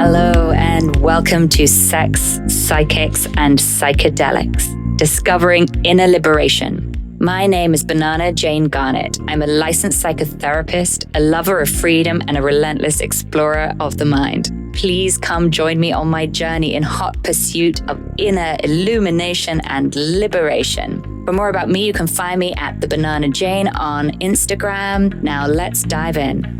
Hello and welcome to Sex, Psychics and Psychedelics, Discovering Inner Liberation. My name is Bananajane Garnet. I'm a licensed psychotherapist, a lover of freedom and a relentless explorer of the mind. Please come join me on my journey in hot pursuit of inner illumination and liberation. For more about me, you can find me at the Bananajane on Instagram. Now let's dive in.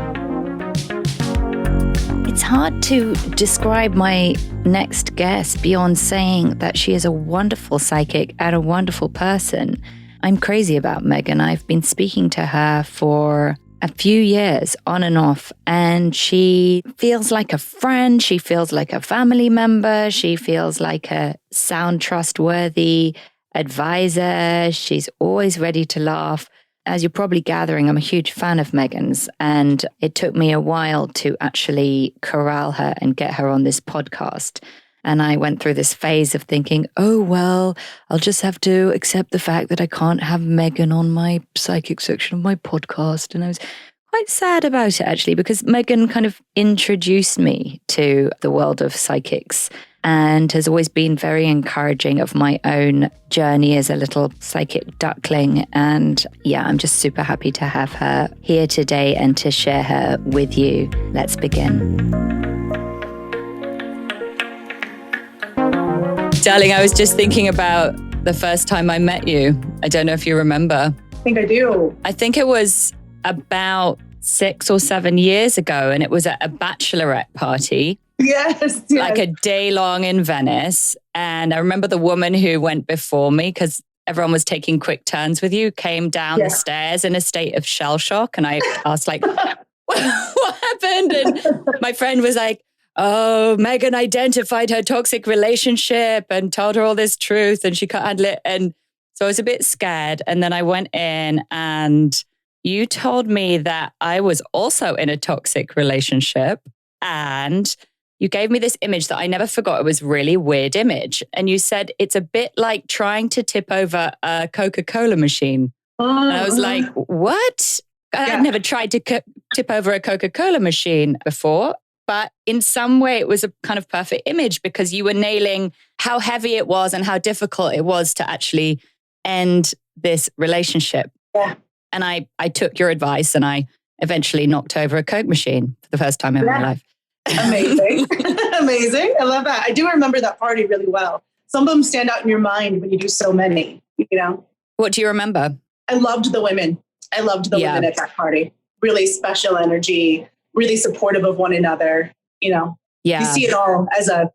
It's hard to describe my next guest beyond saying that she is a wonderful psychic and a wonderful person. I'm crazy about Megan. I've been speaking to her for a few years on and off, and she feels like a friend. She feels like a family member. She feels like a sound, trustworthy advisor. She's always ready to laugh. As you're probably gathering, I'm a huge fan of Megan's, and it took me a while to actually corral her and get her on this podcast. And I went through this phase of thinking, oh, well, I'll just have to accept the fact that I can't have Megan on my psychic section of my podcast. And I was quite sad about it, actually, because Megan kind of introduced me to the world of psychics and has always been very encouraging of my own journey as a little psychic duckling. And yeah, I'm just super happy to have her here today and to share her with you. Let's begin. Darling, I was just thinking about the first time I met you. I don't know if you remember. I think I do. I think it was about 6 or 7 years ago, and it was at a bachelorette party. Yes. Like a day long in Venice. And I remember the woman who went before me, because everyone was taking quick turns with you, came down the stairs in a state of shell shock. And I asked, like, what happened? And my friend was like, oh, Megan identified her toxic relationship and told her all this truth and she can't handle it. And so I was a bit scared. And then I went in and you told me that I was also in a toxic relationship, and you gave me this image that I never forgot. It was a really weird image. And you said, it's a bit like trying to tip over a Coca-Cola machine. And I was like, what? I'd never tried to tip over a Coca-Cola machine before. But in some way, it was a kind of perfect image because you were nailing how heavy it was and how difficult it was to actually end this relationship. Yeah. And I took your advice and I eventually knocked over a Coke machine for the first time in my life. Amazing. Amazing. I love that. I do remember that party really well. Some of them stand out in your mind when you do so many, you know? What do you remember? I loved the women. I loved the women at that party. Really special energy, really supportive of one another, you know? Yeah. You see it all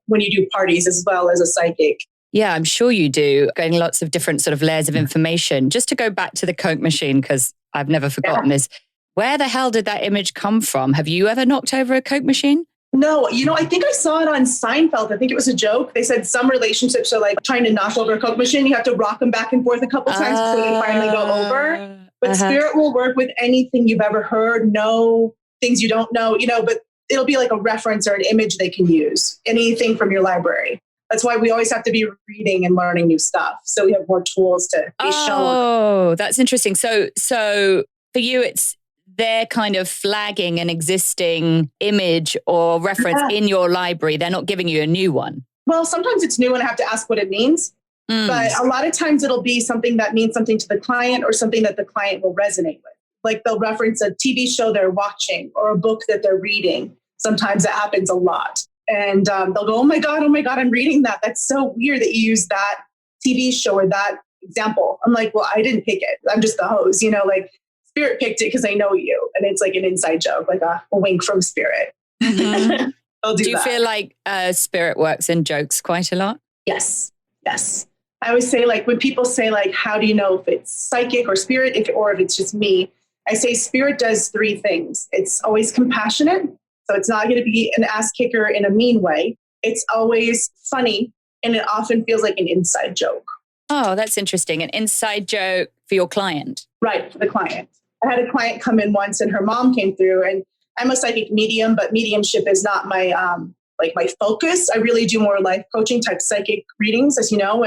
when you do parties as well as a psychic. Yeah, I'm sure you do. Getting lots of different sort of layers of information. Just to go back to the Coke machine, because I've never forgotten this. Where the hell did that image come from? Have you ever knocked over a Coke machine? No, I think I saw it on Seinfeld. I think it was a joke. They said some relationships are like trying to knock over a Coke machine. You have to rock them back and forth a couple times before they finally go over. But spirit will work with anything you've ever heard, know, things you don't know, but it'll be like a reference or an image they can use. Anything from your library. That's why we always have to be reading and learning new stuff. So we have more tools to be shown. Oh, that's interesting. So for you, it's they're kind of flagging an existing image or reference in your library. They're not giving you a new one. Well, sometimes it's new and I have to ask what it means. But a lot of times it'll be something that means something to the client or something that the client will resonate with. Like they'll reference a TV show they're watching or a book that they're reading. Sometimes it happens a lot. And they'll go, oh my God, I'm reading that. That's so weird that you use that TV show or that example. I'm like, well, I didn't pick it. I'm just the host, like spirit picked it because I know you. And it's like an inside joke, like a wink from spirit. Mm-hmm. Do you feel like spirit works in jokes quite a lot? Yes. I always say, like, when people say, like, how do you know if it's psychic or spirit or if it's just me? I say spirit does 3 things. It's always compassionate. So it's not going to be an ass kicker in a mean way. It's always funny. And it often feels like an inside joke. Oh, that's interesting. An inside joke for your client. Right, for the client. I had a client come in once and her mom came through, and I'm a psychic medium, but mediumship is not my my focus. I really do more life coaching type psychic readings, as you know,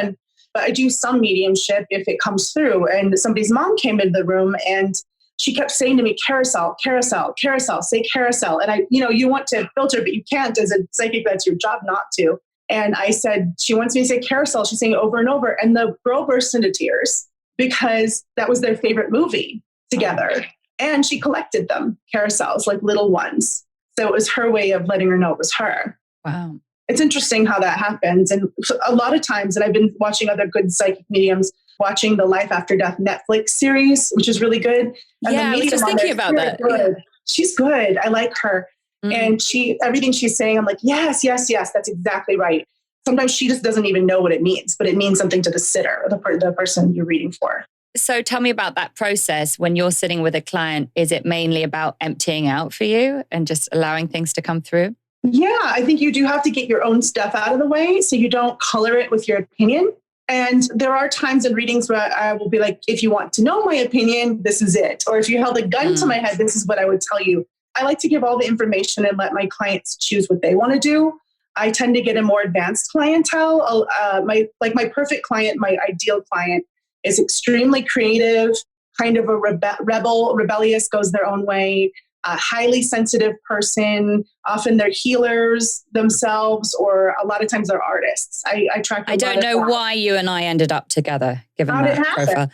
but I do some mediumship if it comes through. And somebody's mom came into the room and she kept saying to me, carousel, carousel, carousel, say carousel. And I, you want to filter, but you can't as a psychic. That's your job not to. And I said, she wants me to say carousel. She's saying it over and over. And the girl burst into tears because that was their favorite movie together. And she collected them, carousels, like little ones. So it was her way of letting her know it was her. Wow. It's interesting how that happens. And a lot of times, and I've been watching other good psychic mediums, watching the Life After Death Netflix series, which is really good. And I was just thinking about that. Good. She's good. I like her. And everything she's saying, I'm like, yes, that's exactly right. Sometimes she just doesn't even know what it means, but it means something to the sitter, or the person you're reading for. So tell me about that process when you're sitting with a client. Is it mainly about emptying out for you and just allowing things to come through? Yeah, I think you do have to get your own stuff out of the way so you don't color it with your opinion. And there are times in readings where I will be like, if you want to know my opinion, this is it. Or if you held a gun to my head, this is what I would tell you. I like to give all the information and let my clients choose what they want to do. I tend to get a more advanced clientele. My perfect client, my ideal client is extremely creative, kind of a rebellious, goes their own way, a highly sensitive person. Often they're healers themselves, or a lot of times they're artists. I don't know why you and I ended up together, given that profile.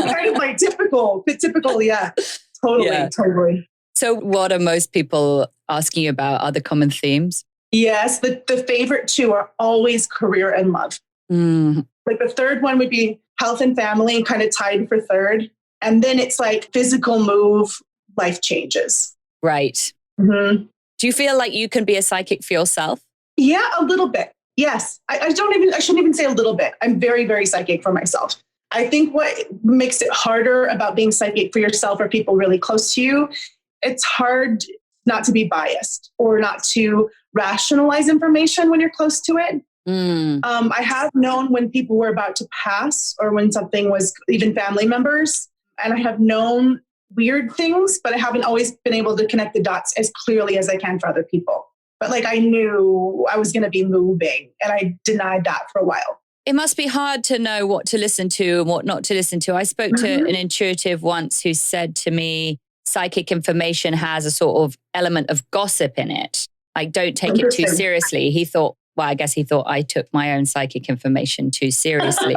Kind of like typical, yeah. Totally. So what are most people asking you about? Are the common themes? Yes, the favorite two are always career and love. Like the third one would be health and family, kind of tied for third. And then it's like physical move, life changes. Right. Mm-hmm. Do you feel like you can be a psychic for yourself? Yeah, a little bit. Yes. I shouldn't even say a little bit. I'm very, very psychic for myself. I think what makes it harder about being psychic for yourself or people really close to you, it's hard not to be biased or not to rationalize information when you're close to it. I have known when people were about to pass or when something was even family members, and I have known weird things, but I haven't always been able to connect the dots as clearly as I can for other people. But like I knew I was going to be moving, and I denied that for a while. It must be hard to know what to listen to and what not to listen to. I spoke to an intuitive once who said to me, psychic information has a sort of element of gossip in it. Like, don't take it too seriously. I guess he thought I took my own psychic information too seriously.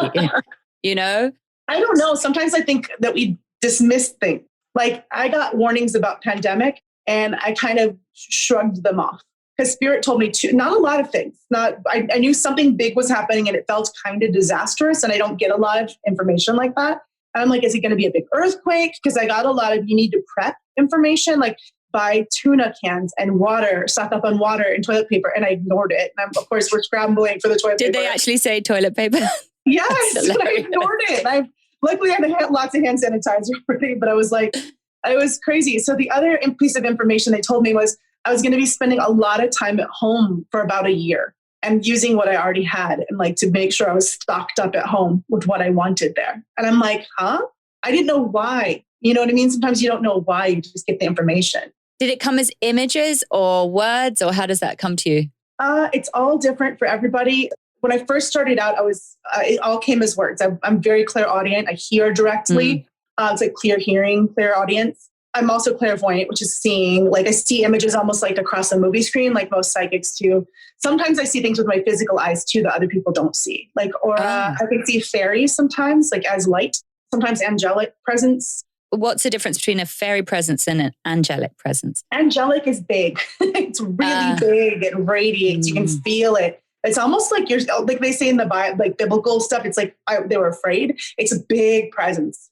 You know? I don't know. Sometimes I think that we dismiss things. Like I got warnings about pandemic and I kind of shrugged them off. Because Spirit told me not a lot of things. I knew something big was happening and it felt kind of disastrous, and I don't get a lot of information like that. And I'm like, is it going to be a big earthquake? Because I got a lot of you need to prep information, like buy tuna cans and water, stock up on water and toilet paper, and I ignored it. And of course, we're scrambling for the toilet paper. Did they actually say toilet paper? Yes, I ignored it. Luckily I had lots of hand sanitizer already, but I was like, it was crazy. So the other piece of information they told me was I was going to be spending a lot of time at home for about a year and using what I already had and like to make sure I was stocked up at home with what I wanted there. And I'm like, huh? I didn't know why. You know what I mean? Sometimes you don't know why, you just get the information. Did it come as images or words, or how does that come to you? It's all different for everybody. When I first started out, it all came as words. I'm very clairaudient. I hear directly. It's like clear hearing, clairaudience. I'm also clairvoyant, which is seeing. Like I see images almost like across a movie screen, like most psychics do. Sometimes I see things with my physical eyes too that other people don't see. Like aura, I can see fairies sometimes, like as light. Sometimes angelic presence. What's the difference between a fairy presence and an angelic presence? Angelic is big. It's really big. It radiates. You can feel it. It's almost like like they say in the Bible, like biblical stuff. It's like they were afraid. It's a big presence.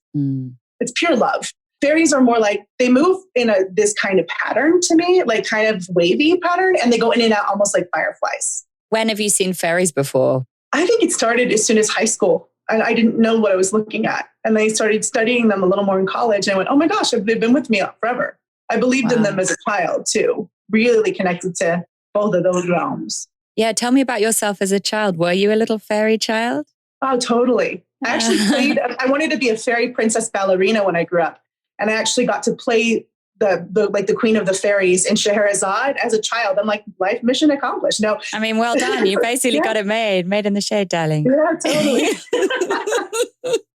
It's pure love. Fairies are more like they move in this kind of pattern to me, like kind of wavy pattern, and they go in and out almost like fireflies. When have you seen fairies before? I think it started as soon as high school. And I didn't know what I was looking at. And I started studying them a little more in college. And I went, oh my gosh, they've been with me forever. I believed in them as a child too. Really connected to both of those realms. Yeah. Tell me about yourself as a child. Were you a little fairy child? Oh, totally. I actually I wanted to be a fairy princess ballerina when I grew up. And I actually got to play the queen of the fairies in Scheherazade as a child. I'm like, life mission accomplished. No. I mean, well done. You basically got it made in the shade, darling. Yeah, totally.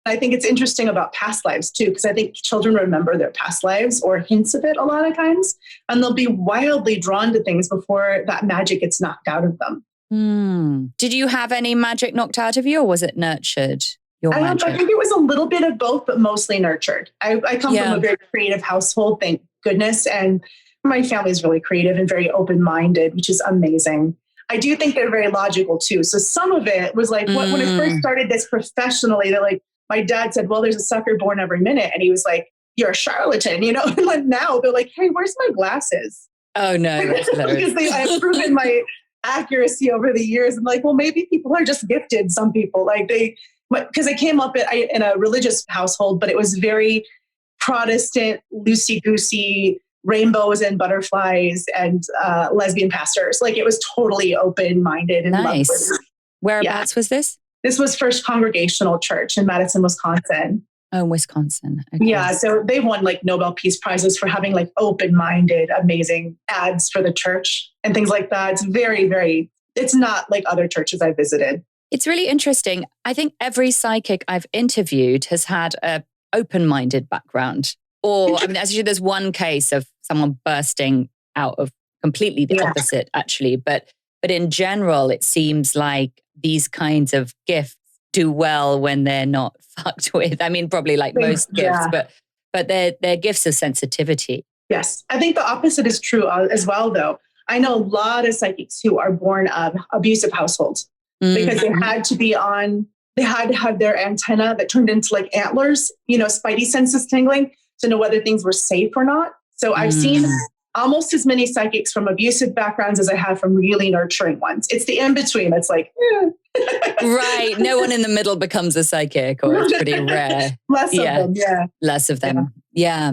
I think it's interesting about past lives too, because I think children remember their past lives or hints of it a lot of times, and they'll be wildly drawn to things before that magic gets knocked out of them. Did you have any magic knocked out of you, or was it nurtured? I think it was a little bit of both, but mostly nurtured. I come from a very creative household, thank goodness. And my family is really creative and very open-minded, which is amazing. I do think they're very logical too. So some of it was like, when I first started this professionally, they're like, my dad said, well, there's a sucker born every minute. And he was like, you're a charlatan, you know? And like now they're like, hey, where's my glasses? Oh no. Because I've proven my accuracy over the years. And like, well, maybe people are just gifted. Some people because I came up in a religious household, but it was very Protestant, loosey-goosey, rainbows and butterflies and lesbian pastors. Like it was totally open-minded and nice. Lovely. Whereabouts was this? This was First Congregational Church in Madison, Wisconsin. Oh, Wisconsin. Okay. Yeah. So they won like Nobel Peace Prizes for having like open-minded, amazing ads for the church and things like that. It's very, very, it's not like other churches I visited. It's really interesting. I think every psychic I've interviewed has had a open-minded background. Or, I mean, actually, there's one case of someone bursting out of completely the opposite, actually. But in general, it seems like these kinds of gifts do well when they're not fucked with. I mean, probably like most gifts, but they're gifts of sensitivity. Yes. I think the opposite is true as well, though. I know a lot of psychics who are born of abusive households because they had to have their antenna that turned into like antlers, spidey senses tingling to know whether things were safe or not. So I've seen almost as many psychics from abusive backgrounds as I have from really nurturing ones. It's the in-between. It's like, Right. No one in the middle becomes a psychic, or it's pretty rare. Less of them, yeah. Less of them, yeah.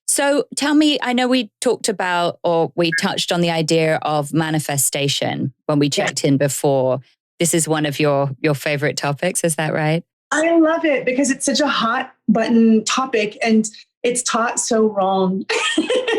So tell me, I know we talked about, or we touched on the idea of manifestation when we checked in before. This is one of your favorite topics, is that right? I love it because it's such a hot button topic and it's taught so wrong.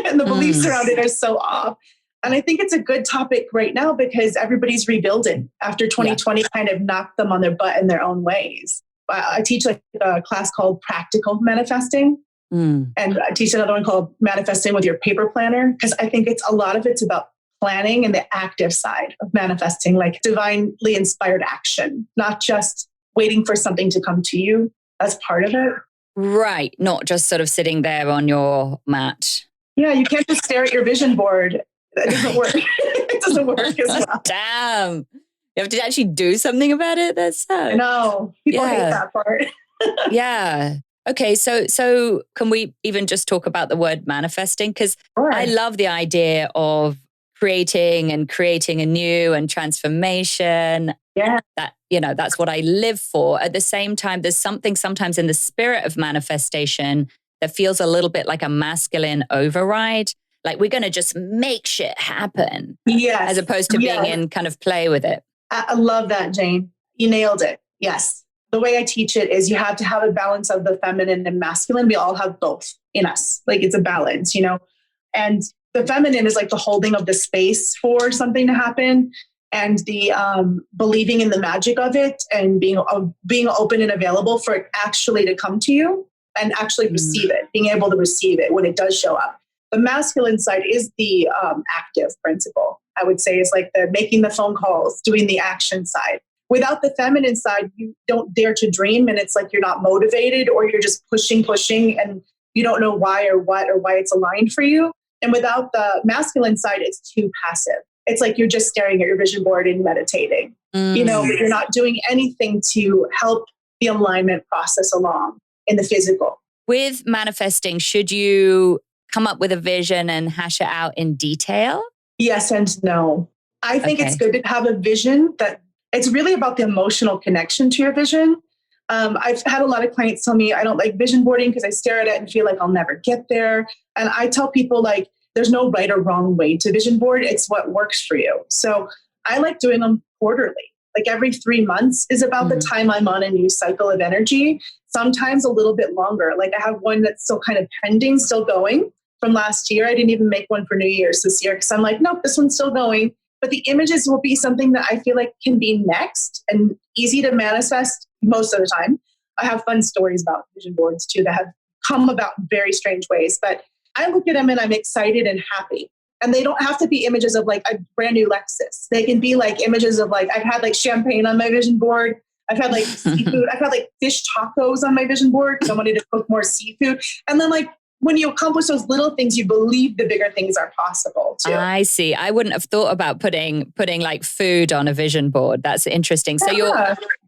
And the beliefs around it are so off. And I think it's a good topic right now because everybody's rebuilding after 2020 kind of knocked them on their butt in their own ways. I teach like a class called Practical Manifesting. And I teach another one called Manifesting with Your Paper Planner, because I think a lot of it's about planning and the active side of manifesting, like divinely inspired action, not just waiting for something to come to you as part of it. Right. Not just sort of sitting there on your mat. Yeah, you can't just stare at your vision board. That doesn't work. It doesn't work as well. Damn. You have to actually do something about it. That's sad. I know. People hate that part. Yeah. Okay. So can we even just talk about the word manifesting? Because I love the idea of creating anew and transformation. Yeah. That's what I live for. At the same time, there's something sometimes in the spirit of manifestation that feels a little bit like a masculine override. Like we're going to just make shit happen. Yes. As opposed to being in kind of play with it. I love that, Jane. You nailed it. Yes. The way I teach it is you have to have a balance of the feminine and masculine. We all have both in us. Like it's a balance, and the feminine is like the holding of the space for something to happen and the believing in the magic of it and being open and available for it actually to come to you and actually receive it, being able to receive it when it does show up. The masculine side is the active principle, I would say, is like the making the phone calls, doing the action side. Without the feminine side, you don't dare to dream and it's like you're not motivated or you're just pushing and you don't know why or what or why it's aligned for you. And without the masculine side, it's too passive. It's like you're just staring at your vision board and meditating. But you're not doing anything to help the alignment process along in the physical. With manifesting, should you come up with a vision and hash it out in detail? Yes and no. I think it's good to have a vision that it's really about the emotional connection to your vision. I've had a lot of clients tell me I don't like vision boarding because I stare at it and feel like I'll never get there. And I tell people like, there's no right or wrong way to vision board. It's what works for you. So I like doing them quarterly. Like every 3 months is about the time I'm on a new cycle of energy. Sometimes a little bit longer. Like I have one that's still kind of pending, still going from last year. I didn't even make one for New Year's this year because I'm like, nope, this one's still going. But the images will be something that I feel like can be next and easy to manifest most of the time. I have fun stories about vision boards too that have come about in very strange ways. But I look at them and I'm excited and happy. And they don't have to be images of like a brand new Lexus. They can be like images of like, I've had like champagne on my vision board. I've had like seafood. I've had like fish tacos on my vision board because I wanted to cook more seafood. And then like when you accomplish those little things, you believe the bigger things are possible too. I see. I wouldn't have thought about putting like food on a vision board. That's interesting. So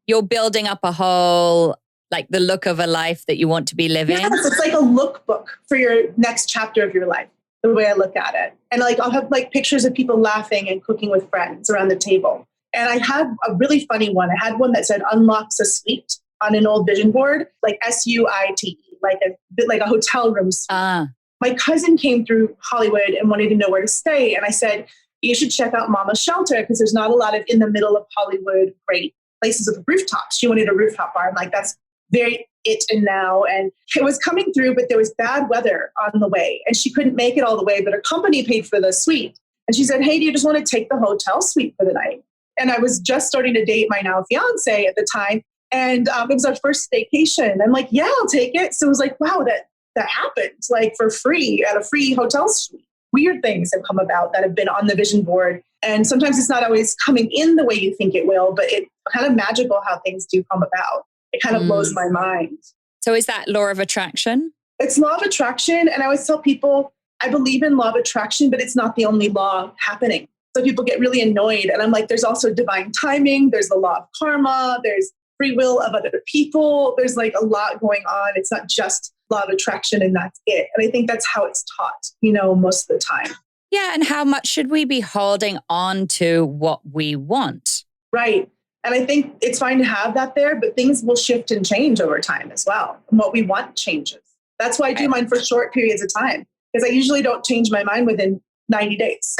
you're building up a whole, like the look of a life that you want to be living. Yes, it's like a lookbook for your next chapter of your life, the way I look at it. And like, I'll have like pictures of people laughing and cooking with friends around the table. And I had a really funny one. I had one that said unlocks a suite on an old vision board, like SUITE, like a hotel room suite. My cousin came through Hollywood and wanted to know where to stay. And I said, you should check out Mama's Shelter because there's not a lot of in the middle of Hollywood great places with rooftops. She wanted a rooftop bar. I'm like, that's very it and now. And it was coming through, but there was bad weather on the way and she couldn't make it all the way, but her company paid for the suite. And she said, hey, do you just want to take the hotel suite for the night? And I was just starting to date my now fiance at the time. And it was our first staycation. I'm like, yeah, I'll take it. So it was like, wow, that happened like for free at a free hotel suite. Weird things have come about that have been on the vision board. And sometimes it's not always coming in the way you think it will, but it's kind of magical how things do come about. It kind of blows my mind. So is that law of attraction? It's law of attraction. And I always tell people, I believe in law of attraction, but it's not the only law happening. So people get really annoyed. And I'm like, there's also divine timing. There's the law of karma. There's free will of other people. There's like a lot going on. It's not just law of attraction and that's it. And I think that's how it's taught, most of the time. Yeah. And how much should we be holding on to what we want? Right. And I think it's fine to have that there, but things will shift and change over time as well. And what we want changes. That's why I do mine for short periods of time, because I usually don't change my mind within 90 days.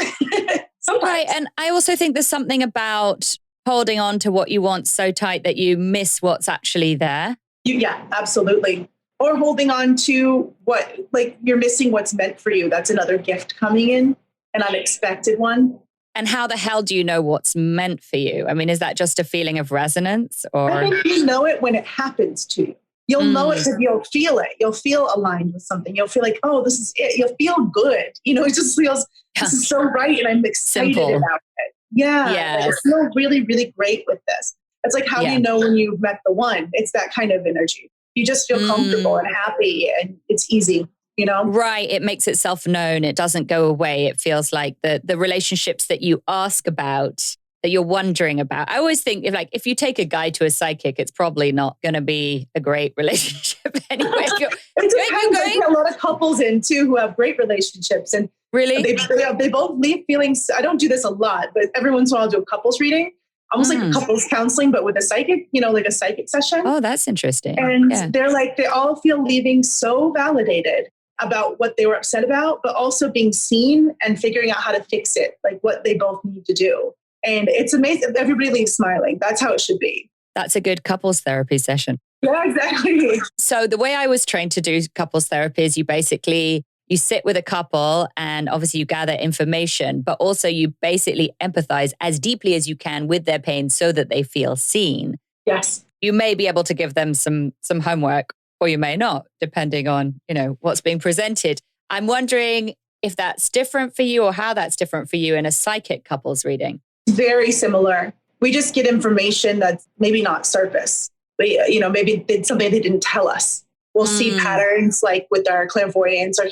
Right. And I also think there's something about holding on to what you want so tight that you miss what's actually there. Yeah, absolutely. Or holding on to you're missing what's meant for you. That's another gift coming in, an unexpected one. And how the hell do you know what's meant for you? I mean, is that just a feeling of resonance? Or I think you know it when it happens to you. You'll know it because you'll feel it. You'll feel aligned with something. You'll feel like, oh, this is it. You'll feel good. It just feels, this is so right. And I'm excited about it. Yeah. Yes. I feel really, really great with this. It's like how you know when you've met the one. It's that kind of energy. You just feel comfortable and happy and it's easy, Right. It makes itself known. It doesn't go away. It feels like the relationships that you ask about, that you're wondering about. I always think if you take a guy to a psychic, it's probably not going to be a great relationship anyway. I get a lot of couples in too who have great relationships and really they both leave feeling. I don't do this a lot, but every once in a while I'll do a couples reading. Almost like a couples counseling, but with a psychic, like a psychic session. Oh, that's interesting. And they're like, they all feel leaving so validated about what they were upset about, but also being seen and figuring out how to fix it, like what they both need to do. And it's amazing. Everybody leaves smiling. That's how it should be. That's a good couples therapy session. Yeah, exactly. So the way I was trained to do couples therapy is you sit with a couple and obviously you gather information, but also you basically empathize as deeply as you can with their pain so that they feel seen. Yes. You may be able to give them some homework or you may not, depending on, what's being presented. I'm wondering if that's different for you or how that's different for you in a psychic couples reading. Very similar. We just get information that's maybe not surface, but maybe it's something they didn't tell us. We'll see patterns like with our clairvoyance or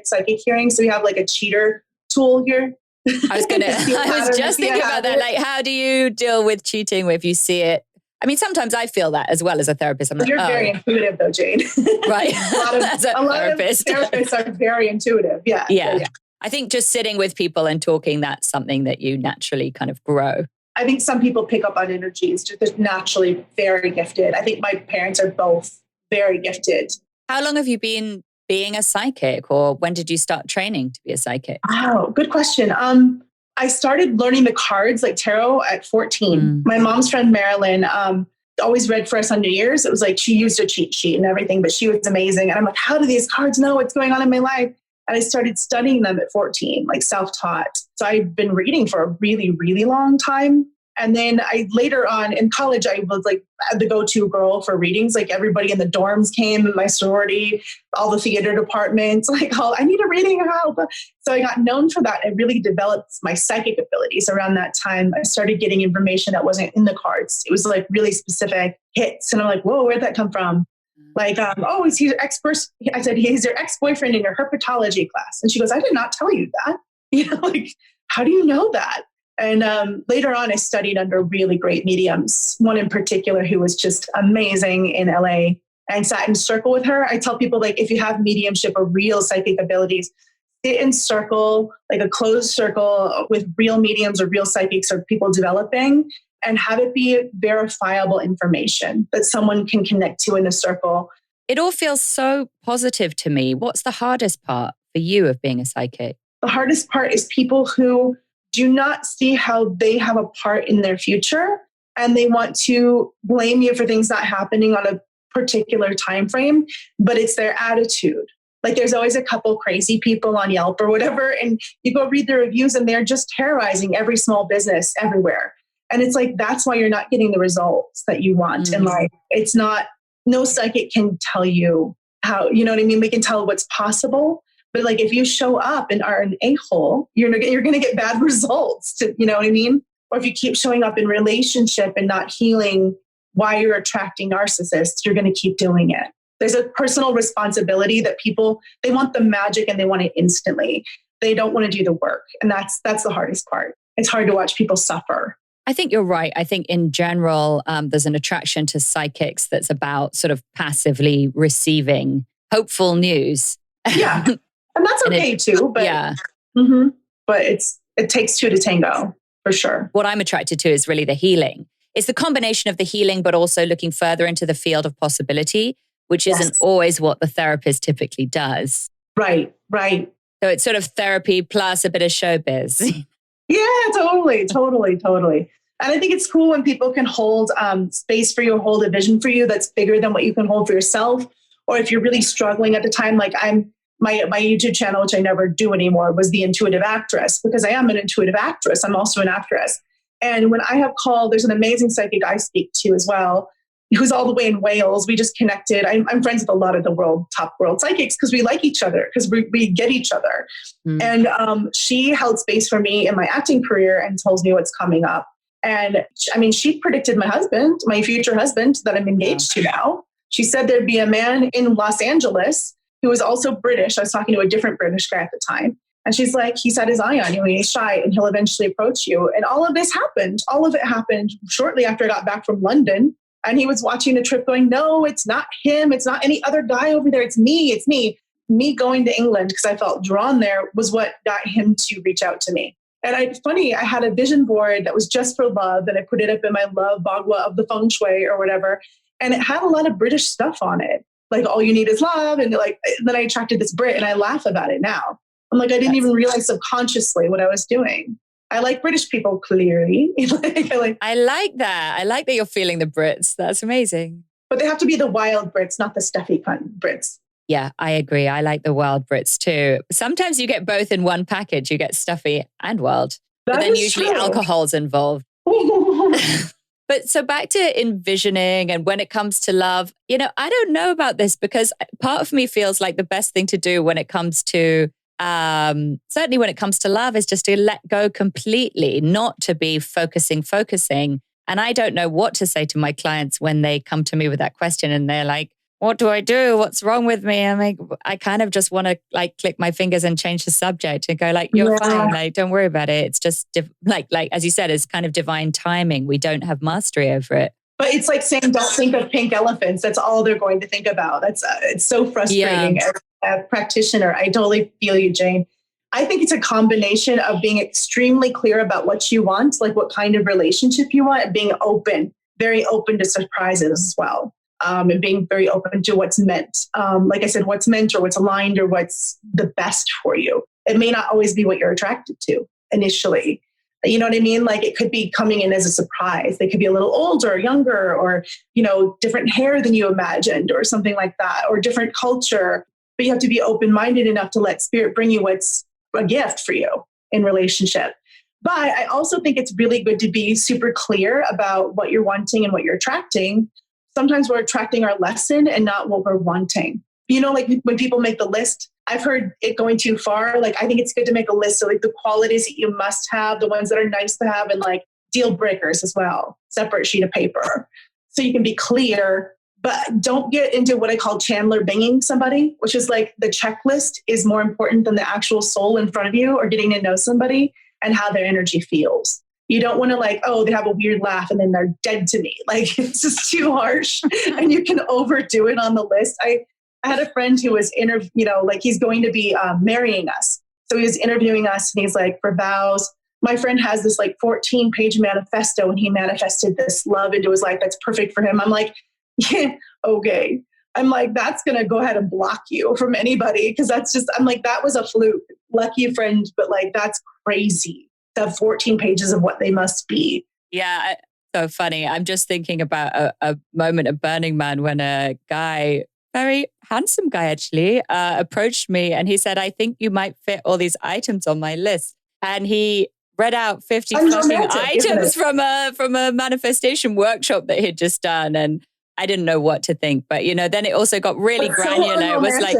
psychic hearing. So we have like a cheater tool here. I was just thinking about that. Like, how do you deal with cheating if you see it? I mean, sometimes I feel that as well as a therapist. I'm like, you're very intuitive though, Jane. Right. a lot of therapists are very intuitive. Yeah. I think just sitting with people and talking, that's something that you naturally kind of grow. I think some people pick up on energies. They're naturally very gifted. I think my parents are both very gifted. How long have you been being a psychic, or when did you start training to be a psychic? Oh, good question. I started learning the cards like tarot at 14. My mom's friend, Marilyn, always read for us on New Year's. It was like she used a cheat sheet and everything, but she was amazing. And I'm like, how do these cards know what's going on in my life? And I started studying them at 14, like self-taught. So I've been reading for a really, really long time. And then later on in college, I was like the go-to girl for readings. Like everybody in the dorms came, my sorority, all the theater departments, like, oh, I need a reading help. So I got known for that. I really developed my psychic abilities around that time. I started getting information that wasn't in the cards. It was like really specific hits. And I'm like, whoa, where'd that come from? Like, oh, is he your ex-person? I said, he's your ex-boyfriend in your herpetology class. And she goes, I did not tell you that. Like, how do you know that? And later on, I studied under really great mediums, one in particular who was just amazing in LA, and sat in circle with her. I tell people, like, if you have mediumship or real psychic abilities, sit in circle, like a closed circle with real mediums or real psychics or people developing, and have it be verifiable information that someone can connect to in the circle. It all feels so positive to me. What's the hardest part for you of being a psychic? The hardest part is people who do not see how they have a part in their future, and they want to blame you for things not happening on a particular time frame, but it's their attitude. Like there's always a couple crazy people on Yelp or whatever, and you go read the reviews and they're just terrorizing every small business everywhere. And it's like, that's why you're not getting the results that you want in life. It's not, no psychic can tell you how, you know what I mean? They can tell what's possible. But like, if you show up and are an a-hole, you're going to get bad results, you know what I mean? Or if you keep showing up in relationship and not healing why you're attracting narcissists, you're going to keep doing it. There's a personal responsibility that people, they want the magic and they want it instantly. They don't want to do the work. And that's the hardest part. It's hard to watch people suffer. I think you're right. I think in general, there's an attraction to psychics that's about sort of passively receiving hopeful news. Yeah. And that's okay too. But, yeah. But it takes two to tango, for sure. What I'm attracted to is really the healing. It's the combination of the healing, but also looking further into the field of possibility, which isn't always what the therapist typically does. Right. So it's sort of therapy plus a bit of showbiz. Yeah, totally. And I think it's cool when people can hold space for you, or hold a vision for you that's bigger than what you can hold for yourself. Or if you're really struggling at the time, like my YouTube channel, which I never do anymore, was The Intuitive Actress, because I am an intuitive actress. I'm also an actress. And when I have called, there's an amazing psychic I speak to as well, who's all the way in Wales. We just connected. I'm friends with a lot of the top world psychics because we like each other, because we get each other. And she held space for me in my acting career and tells me what's coming up. And I mean, she predicted my future husband that I'm engaged to now. She said there'd be a man in Los Angeles who was also British. I was talking to a different British guy at the time. And she's like, he's had his eye on you and he's shy and he'll eventually approach you. And all of this happened. All of it happened shortly after I got back from London. And he was watching the trip going, no, it's not him. It's not any other guy over there. It's me. It's me. Me going to England because I felt drawn there was what got him to reach out to me. And I had a vision board that was just for love. And I put it up in my love bagua of the feng shui or whatever. And it had a lot of British stuff on it. Like, all you need is love. And like, then I attracted this Brit, and I laugh about it now. I'm like, I didn't even realize subconsciously what I was doing. I like British people, clearly. I like that. I like that you're feeling the Brits. That's amazing. But they have to be the wild Brits, not the stuffy Brits. Yeah, I agree. I like the wild Brits too. Sometimes you get both in one package. You get stuffy and wild. But then usually alcohol's involved. But so back to envisioning and when it comes to love, I don't know about this, because part of me feels like the best thing to do when it comes to, certainly when it comes to love, is just to let go completely, not to be focusing. And I don't know what to say to my clients when they come to me with that question and they're like, what do I do? What's wrong with me? I'm like, I kind of just want to click my fingers and change the subject and go you're fine. Don't worry about it. It's just as you said, it's kind of divine timing. We don't have mastery over it. But it's like saying, don't think of pink elephants. That's all they're going to think about. It's so frustrating as a practitioner. I totally feel you, Jane. I think it's a combination of being extremely clear about what you want, like what kind of relationship you want, and being open, very open to surprises as well. And being very open to what's meant. Like I said, what's meant or what's aligned or what's the best for you. It may not always be what you're attracted to initially. You know what I mean? Like, it could be coming in as a surprise. They could be a little older or younger, or, different hair than you imagined or something like that, or different culture. But you have to be open-minded enough to let spirit bring you what's a gift for you in relationship. But I also think it's really good to be super clear about what you're wanting and what you're attracting. Sometimes we're attracting our lesson and not what we're wanting. You know, like when people make the list, I've heard it going too far. Like, I think it's good to make a list of like the qualities that you must have, the ones that are nice to have, and like deal breakers as well, separate sheet of paper. So you can be clear, but don't get into what I call Chandler binging somebody, which is like the checklist is more important than the actual soul in front of you or getting to know somebody and how their energy feels. You don't want to like, oh, they have a weird laugh and then they're dead to me. Like, it's just too harsh and you can overdo it on the list. I had a friend who was like he's going to be marrying us. So he was interviewing us and he's like, for vows, my friend has this like 14-page manifesto and he manifested this love into his life that's perfect for him. I'm like, yeah, okay. I'm like, that's going to go ahead and block you from anybody. Cause that's just, I'm like, that was a fluke. Lucky friend, but like, that's crazy. The 14 pages of what they must be. Yeah. So funny. I'm just thinking about a moment at Burning Man when a guy, very handsome guy actually, approached me and he said, I think you might fit all these items on my list. And he read out 50 fucking items from a manifestation workshop that he'd just done. And I didn't know what to think. But, you know, then it also got really granular. It was like,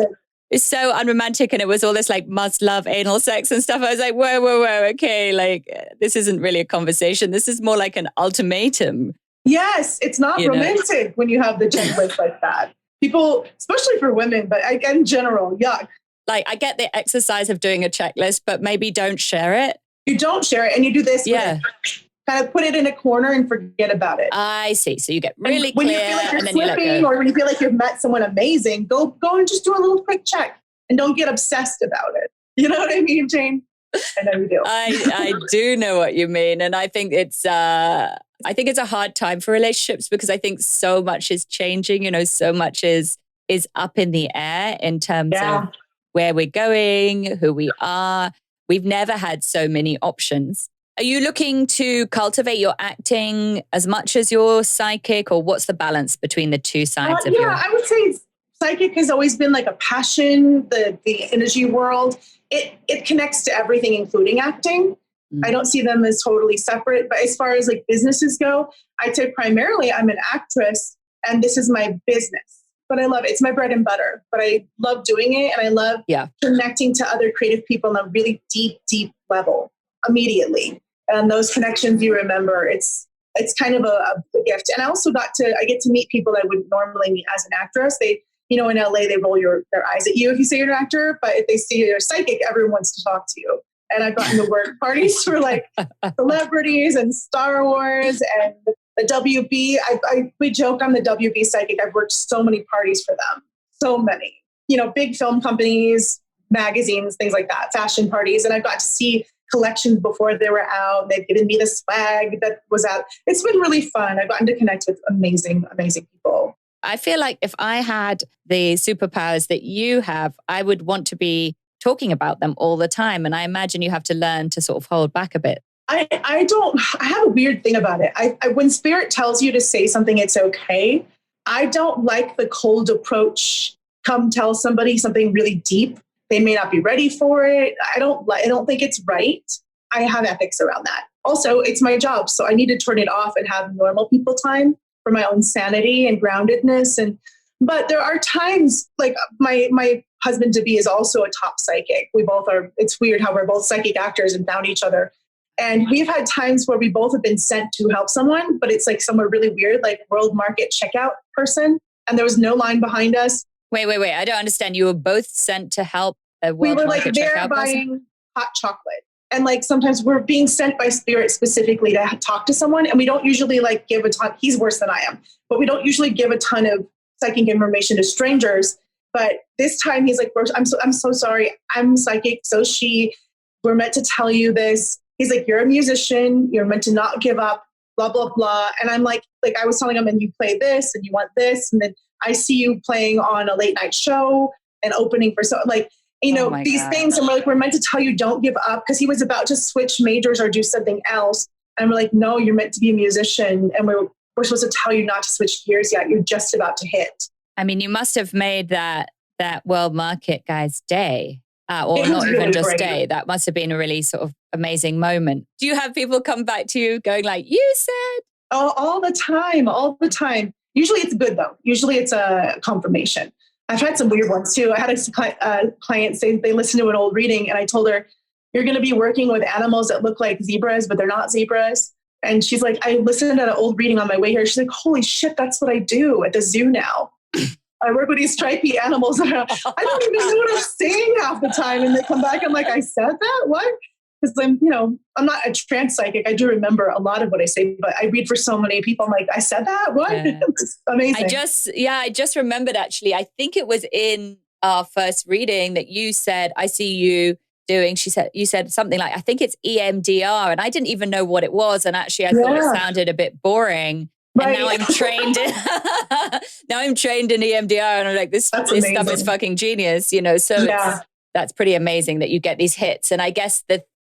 it's so unromantic. And it was all this like must love anal sex and stuff. I was like, whoa. Okay. Like, this isn't really a conversation. This is more like an ultimatum. Yes. It's not romantic when you have the checklist like that. People, especially for women, but in general, yuck. Like, I get the exercise of doing a checklist, but maybe don't share it. You don't share it and you do this. Yeah. Kind of put it in a corner and forget about it. I see. So you get really when clear you feel like you're and then slipping, you let go. or when you feel like you've met someone amazing, go and just do a little quick check and don't get obsessed about it. You know what I mean, Jane? I know you do. I do know what you mean. And I think it's a hard time for relationships because I think so much is changing, you know, so much is up in the air in terms of where we're going, who we are. We've never had so many options. Are you looking to cultivate your acting as much as your psychic, or what's the balance between the two sides of your... I would say psychic has always been like a passion, the energy world. It connects to everything, including acting. I don't see them as totally separate. But as far as like businesses go, I'd say primarily I'm an actress and this is my business. But I love it. It's my bread and butter. But I love doing it and I love connecting to other creative people on a really deep, deep level immediately. And those connections you remember, it's kind of a gift. And I also I get to meet people I wouldn't normally meet as an actress. They, you know, in LA, they roll their eyes at you if you say you're an actor, but if they see you're psychic, everyone wants to talk to you. And I've gotten to work parties for like celebrities and Star Wars and the WB. We joke I'm the WB psychic. I've worked so many parties for them. So many, you know, big film companies, magazines, things like that, fashion parties. And I've got to see collections before they were out. They've given me the swag that was out. It's been really fun. I've gotten to connect with amazing, amazing people. I feel like if I had the superpowers that you have, I would want to be talking about them all the time. And I imagine you have to learn to sort of hold back a bit. I have a weird thing about it. When spirit tells you to say something, it's okay. I don't like the cold approach. Come tell somebody something really deep. They may not be ready for it. I don't think it's right. I have ethics around that. Also, it's my job. So I need to turn it off and have normal people time for my own sanity and groundedness. But there are times like my husband to be is also a top psychic. We both are. It's weird how we're both psychic actors and found each other. And we've had times where we both have been sent to help someone, but it's like somewhere really weird, like world market checkout person. And there was no line behind us. Wait. I don't understand. You were both sent to help a world We were market like there checkout buying person? hot chocolate. And like sometimes we're being sent by spirit specifically to talk to someone. And we don't usually like give a ton. He's worse than I am, but we don't usually give a ton of psychic information to strangers. But this time he's like, I'm so sorry. I'm psychic. So we're meant to tell you this. He's like, you're a musician. You're meant to not give up, blah, blah, blah. And I'm like I was telling him, and you play this and you want this. And then I see you playing on a late night show and opening for these things. And we're meant to tell you, don't give up. Cause he was about to switch majors or do something else. And we're like, no, you're meant to be a musician. And we're supposed to tell you not to switch gears yet. You're just about to hit. I mean, you must have made that world market guy's day. or It was not even really just great. day. That must have been a really sort of amazing moment. Do you have people come back to you going like, you said? Oh, all the time. Usually it's good though. Usually it's a confirmation. I've had some weird ones too. I had a client say they listened to an old reading and I told her, you're going to be working with animals that look like zebras, but they're not zebras. And she's like, I listened to an old reading on my way here. She's like, holy shit, that's what I do at the zoo now. I work with these stripy animals. And I don't even know what I'm saying half the time. And they come back and like, I said that? What? Because I'm not a trance psychic. I do remember a lot of what I say, but I read for so many people. I'm like, I said that? What? Yeah. It's amazing. I just remembered actually, I think it was in our first reading that you said, I see you doing, you said something like, I think it's EMDR. And I didn't even know what it was. And actually I thought it sounded a bit boring. Right. And now I'm trained in EMDR and I'm like, this stuff is fucking genius, So that's pretty amazing that you get these hits. And I guess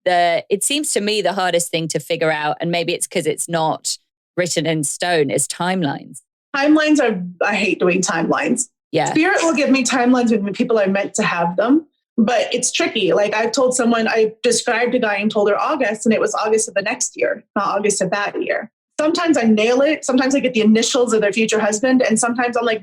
it seems to me the hardest thing to figure out, and maybe it's because it's not written in stone, is timelines. I hate doing timelines. Yeah. Spirit will give me timelines when people are meant to have them, but it's tricky. Like I've told someone, I described a guy and told her August, and it was August of the next year, not August of that year. Sometimes I nail it. Sometimes I get the initials of their future husband. And sometimes I'm like,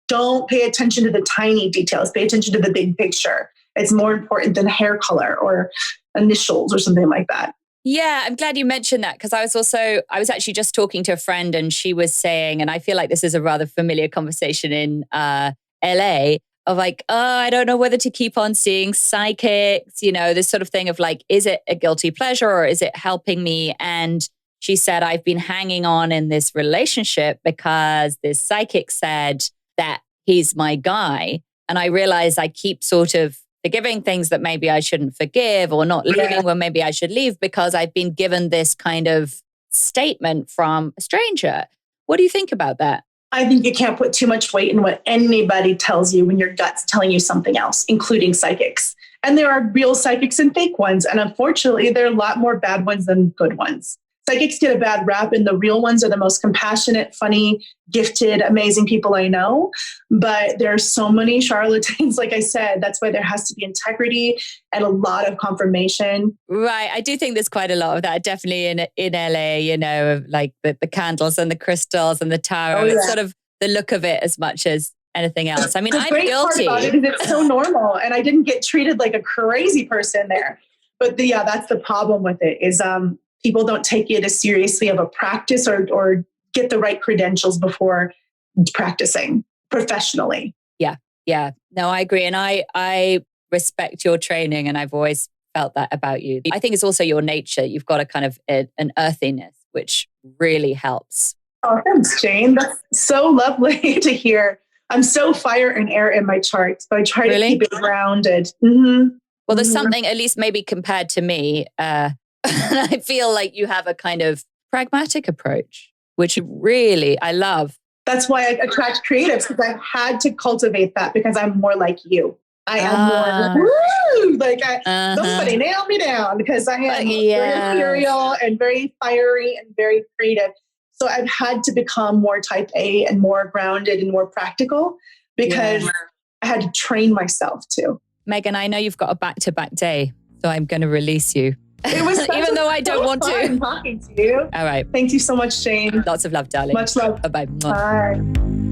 don't pay attention to the tiny details. Pay attention to the big picture. It's more important than hair color or initials or something like that. Yeah, I'm glad you mentioned that because I was actually just talking to a friend and she was saying, and I feel like this is a rather familiar conversation in LA of like, oh, I don't know whether to keep on seeing psychics, this sort of thing of like, is it a guilty pleasure or is it helping me? And she said, I've been hanging on in this relationship because this psychic said that he's my guy. And I realize I keep sort of forgiving things that maybe I shouldn't forgive or not leaving when maybe I should leave because I've been given this kind of statement from a stranger. What do you think about that? I think you can't put too much weight in what anybody tells you when your gut's telling you something else, including psychics. And there are real psychics and fake ones. And unfortunately, there are a lot more bad ones than good ones. Psychics get a bad rap, and the real ones are the most compassionate, funny, gifted, amazing people I know. But there are so many charlatans, like I said. That's why there has to be integrity and a lot of confirmation. Right. I do think there's quite a lot of that, definitely in LA, like the candles and the crystals and the tarot. It's sort of the look of it as much as anything else. I mean, I'm guilty. The great part about it is it's so normal, and I didn't get treated like a crazy person there. But that's the problem with it is people don't take it as seriously of a practice or get the right credentials before practicing professionally. Yeah. Yeah. No, I agree. And I respect your training, and I've always felt that about you. I think it's also your nature. You've got a kind of an earthiness, which really helps. Oh, thanks, Jane. That's so lovely to hear. I'm so fire and air in my chart, so I try to keep it grounded. Mm-hmm. Well, there's something, at least maybe compared to me, I feel like you have a kind of pragmatic approach, which really I love. That's why I attract creatives, because I've had to cultivate that because I'm more like you. I am more like somebody nail me down because I am very ethereal and very fiery and very creative. So I've had to become more type A and more grounded and more practical because I had to train myself too. Megan, I know you've got a back-to-back day, so I'm going to release you. It was even though I don't want to. Talking to you. All right. Thank you so much, Jane. Lots of love, darling. Much love. Bye-bye. Bye.